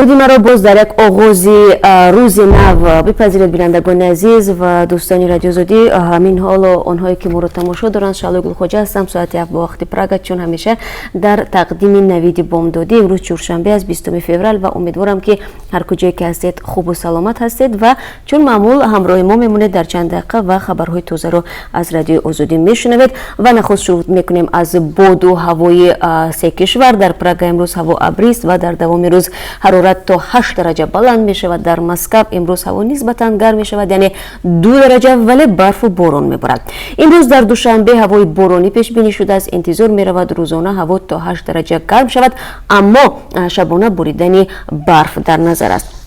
خودی مرا باز در یک آغاز روز نو بپذیرید بینندگان عزیز و دوستان رادیو زودی. همین حال آنهایی که ما رو تماشا دارند شعله گلخوجه هستم. ساعت 1 با وقت پراگ چون همیشه در تقدیم نوید بامدادی. امروز چهارشنبه است 20 فوریه و امیدوارم که هر کجایی که هستید خوب و سلامت هستید و چون معمول همراه ما میمونید در چند دقیقه و خبرهای تازه رو از رادیو آزادی میشنوید. و نخست شروع میکنیم از باد و هوای سه کشور. در پراگ امروز هوا ابری است و در دوام روز حرارت تا 8 درجه بلند می شود. در مسکو امروز هوا نسبتا گرم می شود، یعنی 2 درجه، ولی برف و باران می بارد. امروز در دوشنبه هوای بارانی پیش بینی شده است. انتظار می رود روزانه هوا تا 8 درجه گرم شود، اما شبانه بریدن برف در نظر است.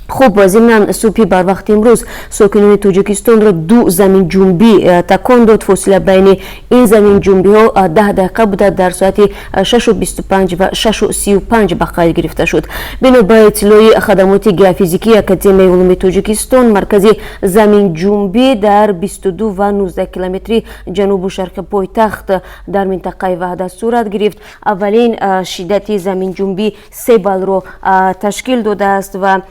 خوب ضمن صبحی بر وقت امروز ساکنان تاجیکستان را 2 زمین جنبی تکان داد. فاصله بین این زمین جنبی ها 10 دقیقه بوده. در ساعت 6:25 و 6:35 به قید گرفته شد. بنا به اطلاع خدمات گیوفیزیکی اکادمی علوم تاجیکستان، مرکز زمین جنبی در 22 و 19 کیلومتری جنوب و شرق پایتخت در منطقه وحدت صورت گرفت. اولین شدت زمین جنبی 3 بال را تشکیل داده است و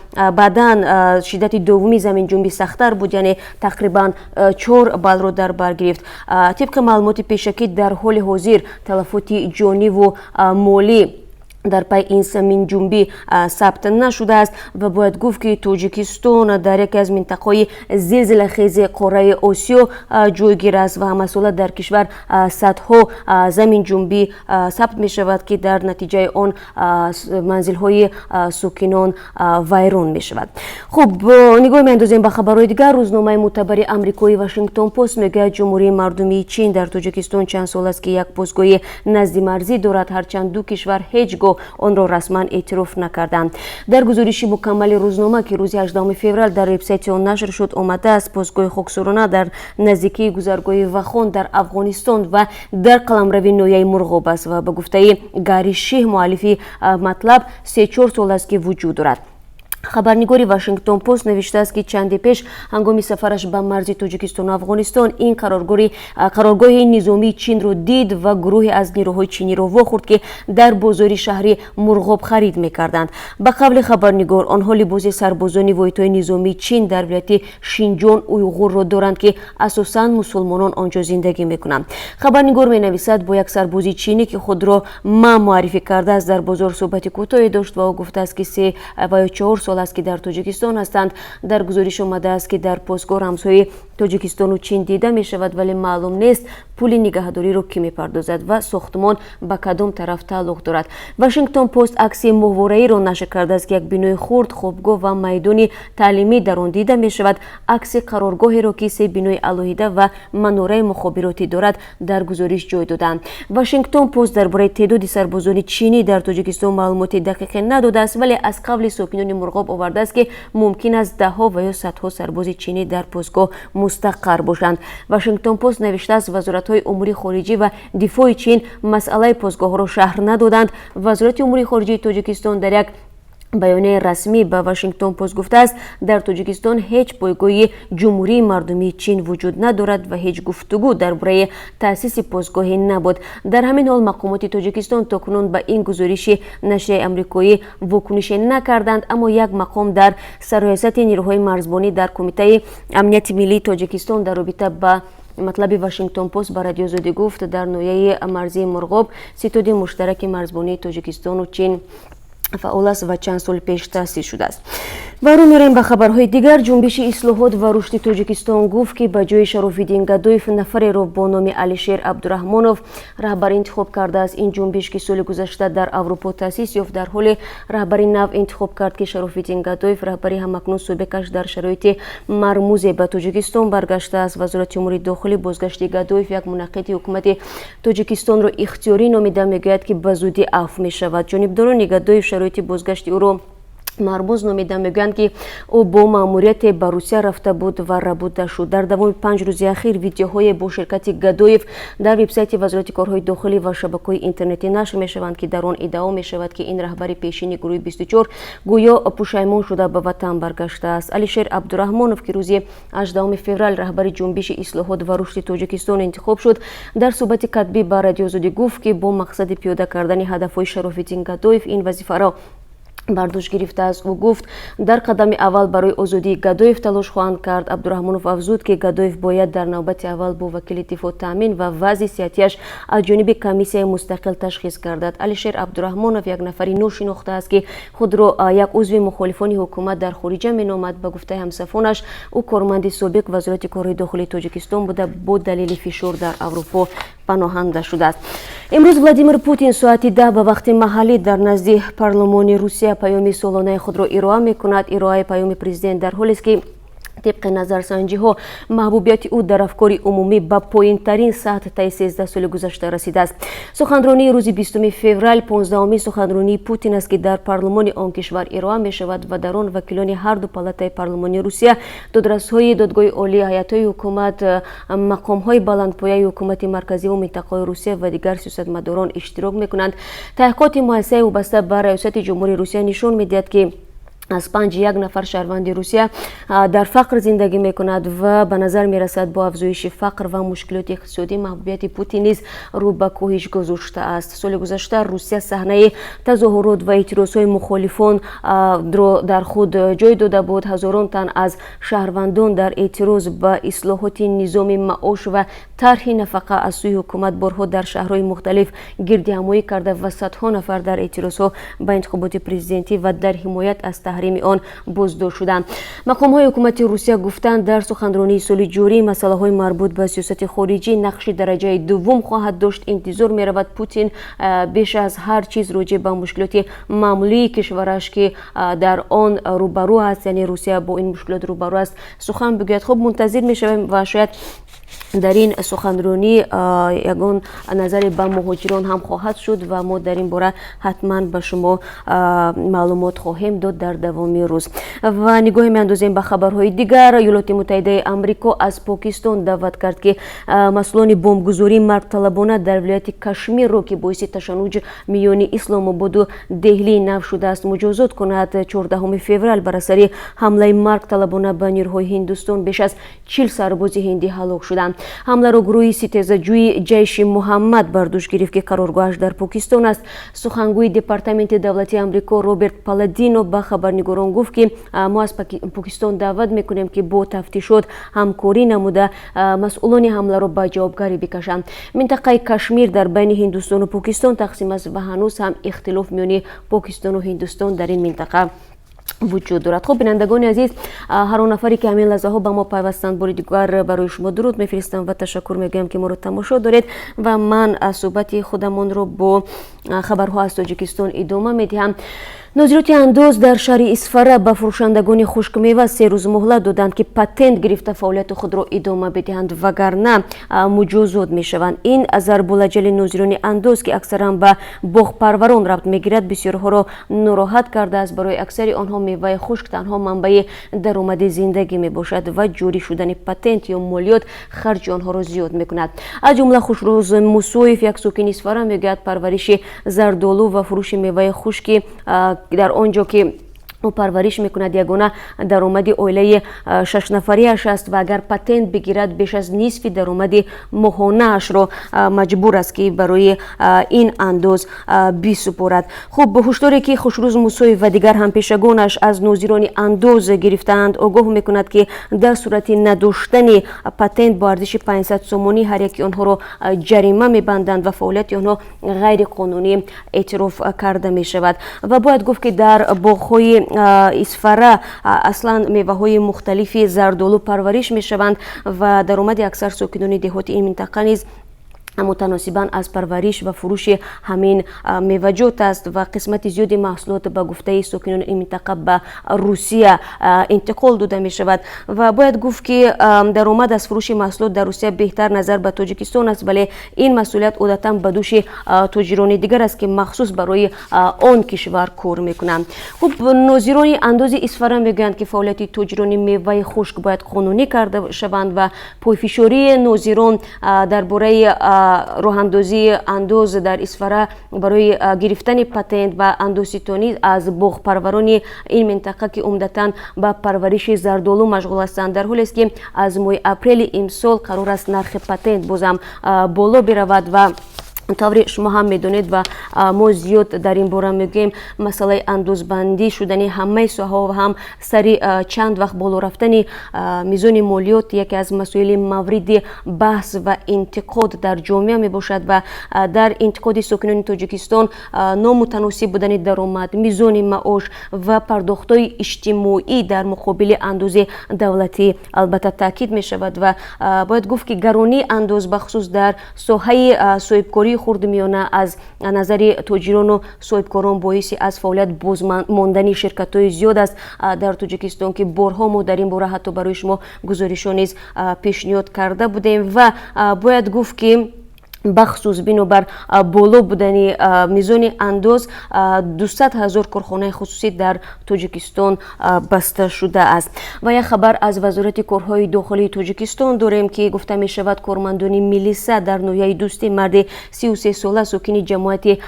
بعداً شدت دومی زمین جنبی سخت‌تر بود، یعنی تقریباً 4 بال رو در بر گرفت. طبق معلومات پیشکی در حال حاضر تلفات جانی و مالی در پای این زمین جنبی ثبت نشده است و باید گفت که تاجیکستان در یکی از منطقه‌های زلزله خیز قاره آسیا جایگیر است و مسئله در کشور صدها زمین جنبی ثبت می شود که در نتیجه آن منزل‌های ساکنان ویران می شود. خب نگاه می‌اندازیم به خبرهای دیگر. روزنامه معتبر آمریکایی واشنگتن پست میگه جمهوری مردمی چین در تاجیکستان چند سال است که یک پاسگاه نزد مرزی دارد، هرچند دو کشور هیچگاه آن را رسما اعتراف نکردند. در گزارش مکمل روزنامه که روز 18 فوریه در وبسایت آن نشر شد آمده است پاسگاه خاکسارانه در نزدیکی گذرگاه وخان در افغانستان و در قلمرو نویه مرغاب است و به گفته گاری شیح مؤلف مطلب 3-4 سال است که وجود دارد. خبرنگاری واشنگتن پست نوشته است که چندی پیش هنگام سفرش به مرز تاجیکستان و افغانستان این قرارگاه نظامی چین را دید و گروهی از نیروهای چینی را واخورد که در بازار شهری مرغاب خرید می‌کردند. به قول خبرنگار آنها لباس سربازان واحدهای نظامی چین در ولایت شینجان اویغور را دارند که اساساً مسلمانان آنجا زندگی می‌کنند. خبرنگار می‌نویسد با یک سرباز چینی که خود را معرفی کرده است در بازار صحبت کوتاهی داشت و گفته است که 3 و 4 سال است که در تاجیکستان هستند. در گزارش آمده است که در پاسگاه همسایه تاجیکستان و چین دیده می شود، ولی معلوم نیست پول نگهداری را کی می‌پردازد و ساختمان به کدام طرف تعلق دارد. واشنگتن پست عکس ماهواره‌ای را نشر کرده است که یک بنای خرد، خوابگاه و میدان تعلیمی در آن دیده می شود. عکس قرارگاهی را که 3 بنای علیحده و مناره مخابراتی دارد در گزارش جای دادند. واشنگتن پست درباره تعداد سربازان چینی در تاجیکستان معلومات دقیق نداده است، ولی از قبل ساکنان مرغاب آورده است که ممکن است 10 ها و یا 100 ها سرباز چینی در پاسگاه مستقر باشند. واشنگتن پست نوشته است وزارت‌های امور خارجه و دفاع چین مسئله پاسگاه را شرح ندادند. وزارت امور خارجه تاجیکستان در یک بیانیه رسمی به واشنگتن پست گفته است در تاجیکستان هیچ پایگاه جمهوری مردمی چین وجود ندارد و هیچ گفتگو درباره تأسیس پاسگاهی نبود. در همین حال مقامات تاجیکستان تاکنون به این گزارش نشریه آمریکایی واکنش نکردند، اما یک مقام در سرریاست نیروهای مرزبانی در کمیته امنیت ملی تاجیکستان در رابطه با مطلب واشنگتن پست به رادیو زودی گفت در نویه مرزی مرغاب ستاد مشترک مرزبانی تاجیکستان و چین فعال است و چند سال پیش تأسیس شده است. و رو میریم به خبرهای دیگر. جنبش اصلاحات و رشد تاجیکستان گفت که به جای شراف‌الدین گدایف نفری را با نام علیشیر عبدالرحمانوف رهبر انتخاب کرده است. این جنبش که سال گذشته در اروپا تأسیس یافت در حال رهبری نو انتخاب کرد که شراف‌الدین گدایف رهبری همکنون سابقش در شرایط مرموز به تاجیکستان برگشته است. وزارت امور داخلی بازگشت گدایف یک منعقد حکومت تاجیکستان را اختیاری نامیده میگوید که به زودی عفو می شود. جانبداران گدایف شرایط بازگشت او را مرموز نامیده میگویند که او با ماموریت به روسیه رفته بود و ربوده شد. در دوام 5 روز اخیر ویدیوهای با شرکت گدایف در وبسایت وزارت کارهای داخلی و شبکه‌های اینترنتی نشر میشوند که در آن ادعا میشود که این رهبر پیشین گروه 24 گویا پشیمان شده به وطن برگشته است. علیشیر عبدالرحمانوف که روز 18 فوریه رهبر جنبش اصلاحات و رشد تاجیکستان انتخاب شد، در صحبت کتبی با رادیو زودی گفت که با مقصد پیاده کردن هدفهای شراف‌الدین گدایف این وظیفه را бардошт гирифта аст. Ӯ гуфт дар қадами аввал барои озодии Гадоев талош хоҳанд кард. Абдурахмонов афзуд ки Гадоев бояд дар навбати аввал бо вакили дифоъ таъмин ва вазъи сиҳатиаш аз ҷониби комиссияи мустақил ташхис гардад. Алишер Абдурахмонов як нафари ношинохта аст ки худро як узви мухолифони ҳукумат дар хориҷа меномад. Ба гуфтаи ҳамсафонаш ӯ корманди собиқ вазорати корҳои дохилии Тоҷикистон буда бо далели фишор дар Аврупо паноҳанда шудааст. имрӯз Владимир Путин соати 10 ба вақти маҳаллӣ дар назди парлумони Русия паёми солонаи худро ироа мекунад. Ироаи паёми президент дар ҳолест ки طبق назарсанҷиҳо маҳбубияти ӯ дар афкори умумӣ ба поинтарин сатҳ таи 13 соли гузашта расидааст. суханронии рӯзи 20 феврал 15-умин суханронии Путин аст ки дар парлумони он кишвар ироа мешавад ва дар он вакилони ҳарду палатаи парлумони Русия, додрасҳои додгоҳи олӣ, ҳаятҳои ҳукумат, мақомҳои баландпояи ҳукумати марказиву минтақаҳои Русия ва дигар сиёсатмадорон иштирок мекунанд. таҳқиқоти муассисаи вобаста ба раёсати ҷумҳурии Русия нишон медиҳад ки аз 5 нафар шаҳрванди Русия дар фақр зиндагӣ мекунад ва ба назар мерасад бо афзоиши фақр ва мушкилоти иқтисодӣ маҳбубияти Путин низ рӯ ба коҳиш гузоштааст. соли гузашта Русия саҳнаи тазоҳурот ва эътирозҳои мухолифонро дар худ ҷой дода буд. ҳазорон тан аз шаҳрвандон дар эътироз ба ислоҳоти низоми маош ва тарҳи нафақа аз сӯи ҳукумат борҳо дар шаҳрҳои мухталиф гирдиҳамоӣ карда ва садҳо нафар дар эътирозҳо ба интихоботи президентӣ ва дар ҳимоят аз таҳрими он боздошт шуданд. мақомҳои ҳукумати Русия гуфтанд дар суханронии соли ҷорӣ масъалаҳои марбут ба сиёсати хориҷӣ нақши дараҷаи дуввум хоҳад дошт. интизор меравад Путин беш аз ҳар чиз роҷеъ ба мушкилоти маъмулии кишвараш ки дар он рӯбарӯ аст, яъне Русия бо ин мушкилот рӯбарӯ аст, сухан бигӯяд. хуб, мунтазир мешавем ва шояд дар ин суханронӣ ягон назаре ба муҳоҷирон ҳам хоҳад шуд ва мо дар ин бора ҳатман ба шумо маълумот хоҳем дод дар давоми рӯз. ва нигоҳе меандозем ба хабарҳои дигар. Иёлоти Муттаҳидаи Амрико аз Покистон даъват кард ки масъулони бомбгузории маргталабона дар вилояти Кашмирро ки боиси ташаннуҷ миёни Исломободу Деҳлӣ навш шудааст, муҷозот кунад. 14 феврал бар асари ҳамлаи маргталабона ба нирӯҳои Ҳиндустон беш аз 40 сарбози ҳиндӣ ҳалок шуданд. ҳамларо гурӯҳи ситезаҷӯи ҷайши Муҳаммад бардошт гирифт ки қароргоҳаш дар Покистон аст. сухангӯи Департаменти давлатии Амрико Роберт Паладино ба хабарнигорон гуфт ки мо аз Покистон даъват мекунем ки бо тафтишот ҳамкорӣ намуда масъулони ҳамларо ба ҷавобгарӣ бикашанд. минтақаи Кашмир дар байни Ҳиндустону Покистон тақсим аст ва ҳанӯз ҳам ихтилоф миёни Покистону Ҳиндустон дар ин минтақа вуҷуд дорад. хуб, бинандагони азиз, ҳар он нафаре ки ҳамин лаҳзаҳо ба мо пайвастанд, бори дигар барои шумо дуруд мефиристам ва ташаккур мегӯям ки моро тамошо доред ва ман суҳбати худамонро бо хабарҳо аз Тоҷикистон идома медиҳам. нозироти андоз дар шаҳри Исфара ба фурӯшандагони хушкмева 3 рӯз муҳлат доданд ки патент гирифта фаъолияти худро идома бидиҳанд, вагарна муҷозот мешаванд. ин зарбулаҷали нозирони андоз ки аксаран ба боғпарварон рабт мегирад бисёрҳоро нороҳат кардааст. барои аксари онҳо меваи хушк танҳо манбаи даромади зиндагӣ мебошад ва ҷорӣ шудани патент ё молиёт харҷи онҳоро зиёд мекунад. аз ҷумла Хушрӯз Мусоев, як сокини Исфара, мегӯяд парвариши зардолу ва фурӯши меваи хушки дар он ҷо ки ӯ парвариш мекунад ягона даромади оилаи 6нафариаш аст ва агар патент бигирад беш аз нисфи даромади моҳонаашро маҷбур аст ки барои ин андоз бисупорад. хуб, ҳушдоре ки Хушрӯз Мусоев ва дигар ҳампешагонаш аз нозирони андоз гирифтаанд огоҳ мекунад ки дар сурати надоштани патент бо арзиши 500 сомонӣ ҳар яки онҳоро ҷарима мебанданд ва фаъолияти онҳо ғайриқонунӣ эътироф карда мешавад. ва бояд гуфт ки дар боғҳои Исфара аслан меваҳои мухталифи зардолу парвариш мешаванд ва даромади аксар сокинони деҳоти ин минтақа низ мутаносибан аз парвариш ва фурӯши ҳамин меваҷот аст ва қисмати зиёди маҳсулот ба гуфтаи сокинони ин минтақа ба Русия интиқол дода мешавад. ва бояд гуфт ки даромад аз фурӯши маҳсулот дар Русия беҳтар назар ба Тоҷикистон аст, вале ин масъулият одатан ба дӯши тоҷирони дигар аст ки махсус барои он кишвар кор мекунанд. хуб, нозирони андози Исфара мегӯянд ки фаъолияти тоҷирони меваи хушк бояд қонунӣ карда шаванд ва пойфишории нозирон дар бораи роҳандозии андоз дар Исфара барои гирифтани патент ва андозситонӣ аз боғпарварони ин минтақа ки умдатан ба парвариши зардолу машғул ҳастанд, дар ҳолест ки аз моҳи апрели имсол қарор аст нархи патент бозам боло биравад ва طوری شما هم میدونید و ما زیاد در این باره میگیم مسئله اندازه‌بندی شدنی همه ساحه‌ها و هم سری چند وقت بالا رفتن میزان مالیات یکی از مسائل مورد بحث و انتقاد در جامعه می باشد و در انتقاد ساکنان تاجیکستان نامتناسب بودن درآمد، میزان معاش و پرداخت‌های اجتماعی در مقابل اندازه دولتی البته تاکید می شود و باید گفت که گرانی انداز بخصوص در ساحه صاحبکاری خردمیانه از نظر تاجران و صاحبکاران باعث از فعالیت بازماندن شرکت‌های زیاد است در تاجیکستان که بارها ما در این باره حتی برای شما گزارش‌ها نیز پیشنهاد کرده بودیم و باید گفت که بخصوص بنابر بالا بودن میزان انداز 200,000 کارخانه خصوصی در تاجیکستان بسته شده است و یک خبر از وزارت کارهای داخلی تاجیکستان داریم که گفته می شود کارمندان میلیسا در نویه دوستی مرد 33 ساله ساکن جماعت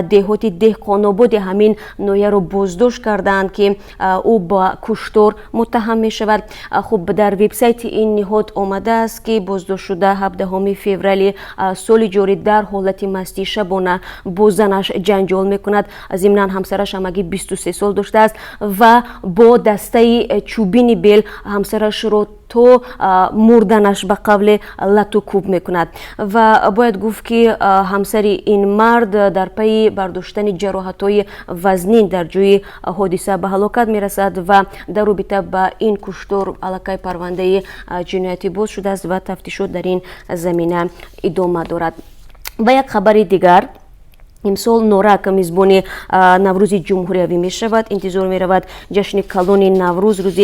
دهات دهقان‌آباد همین نویه را بازداشت کردند که او با کشتار متهم می شود. خب در وبسایت این نهاد آمده است که بازداشت شده 17 فوریه سال جاری در حالت مستی شبانه با زنش جنجال میکند. ضمناً همسرش همگی 23 سال داشته است و با دسته چوبین بیل همسرش را تو مردنش به قبل لطو کوب میکند و باید گفت که همسر این مرد در پی برداشتن جراحت‌های وزنین در جای حادثه به هلاکت میرسد و در رابطه با این کشتار علاقه پرونده جنایتی باز شده است و تفتیشات در این زمینه ادامه دارد. و یک خبر دیگر امسال نورک میزبان نوروز جمهوری می شود. انتظار می رود جشن کلان نوروز روز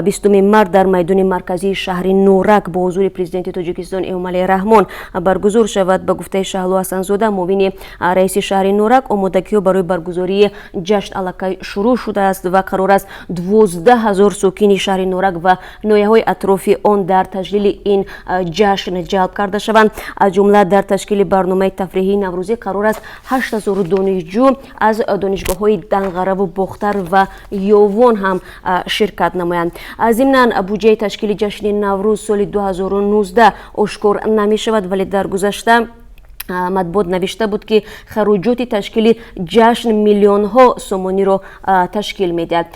20 مارس در میدان مرکزی شهر نورک با حضور پرزیدنت تاجیکستان امامعلی رحمان برگزار شود. به گفته شهلا حسن‌زاده معاون رئیس شهر نورک آمادگی‌ها برای برگزاری جشن علاقه شروع شده است و قرار است 12,000 ساکن شهر نورک و ناحیه‌های اطراف آن در تجلیل این جشن جلب کرده شوند. از جمله در تشکیل برنامه تفریحی نوروزی قرار است 8,000 دانشجو از دانشگاه‌های دنغره و باختر و یوان هم شرکت نمایند. ضمناً بودجه تشکیل جشن نوروز سال 2019 آشکار نمی شود ولی در گذشته مطبوعات نوشته بود که خراجات تشکیل جشن میلیون ها سومانی را تشکیل میدهد.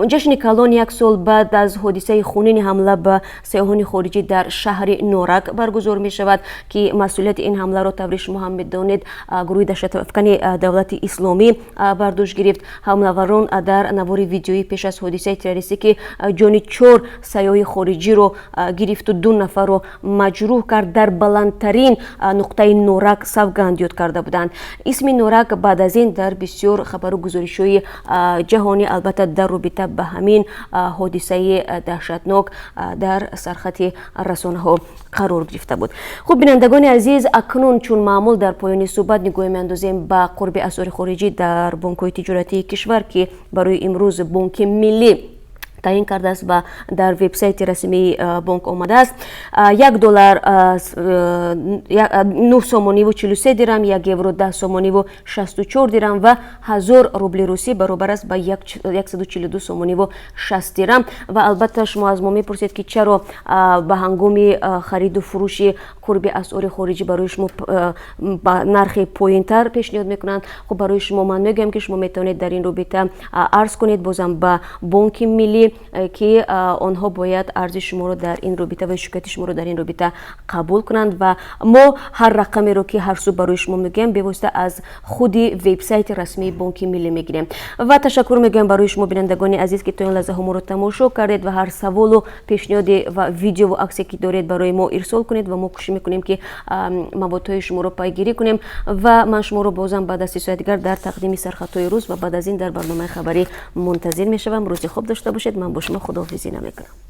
جشن کلان یک سال بعد از حادثه خونین حمله به سیاحان خارجی در شهر نورک برگزار می شود که مسئولیت این حمله را طوری شما هم میدانید گروه دهشت افکن دولت اسلامی برداشت گرفت. حمله‌وران در نوار ویدیویی پیش از حادثه تروریستی که جان 4 سیاح خارجی را گرفت و 2 نفر را مجروح کرد در بلندترین نقطه نورک سوگند یاد کرده بودند. اسم نورک بعد از این در بسیار خبر و گزارش‌های جهانی البته در رابطه به همین حادثه دهشتناک در سرخط رسانه‌ها قرار گرفته بود. خب بینندگان عزیز اکنون چون معمول در پایان صحبت نگاه می‌اندازیم به قرب اسعار خارجی در بانک‌های تجارتی کشور که برای امروز بانک ملی تعیین کرده است و در وبسایت رسمی بانک آمده است. $1 9 سومانی و 43 درم، 1 یورو 10 سومانی و 64 درم و 1000 روبل روسی برابر است به 142 سومانی و 60 درم. و البته شما از ما میپرسید که چرا به هنگام خرید و فروش قرب اسعار خارجی برای شما با نرخ پایین‌تر پیشنهاد میکنند. خب برای شما من میگم که شما میتونید در این رابطه عرض کنید بازم به بانک ملی که آنها باید عرض شما رو در این رابطه و شکایت شما رو در این رابطه قبول کنند و ما هر رقمی رو که هر سو برای شما میگیم به واسطه از خود وبسایت رسمی بانک ملی میگیریم. و تشکر میگم برای شما بینندگان عزیز که تا این لحظه ما رو تماشا کردید و هر سوال و پیشنهاد و ویدیو و عکسی که دارید برای ما ارسال کنید و ما کوشش میکنیم که موضوعات شما رو پیگیری کنیم و من شما رو بازم بعد از 3 ساعت دیگر در تقدیم سرخطهای روز و بعد از این در برنامه خبری منتظر میشوم. روز خوب داشته باشید. من با شما خداحافظی نمیکنم.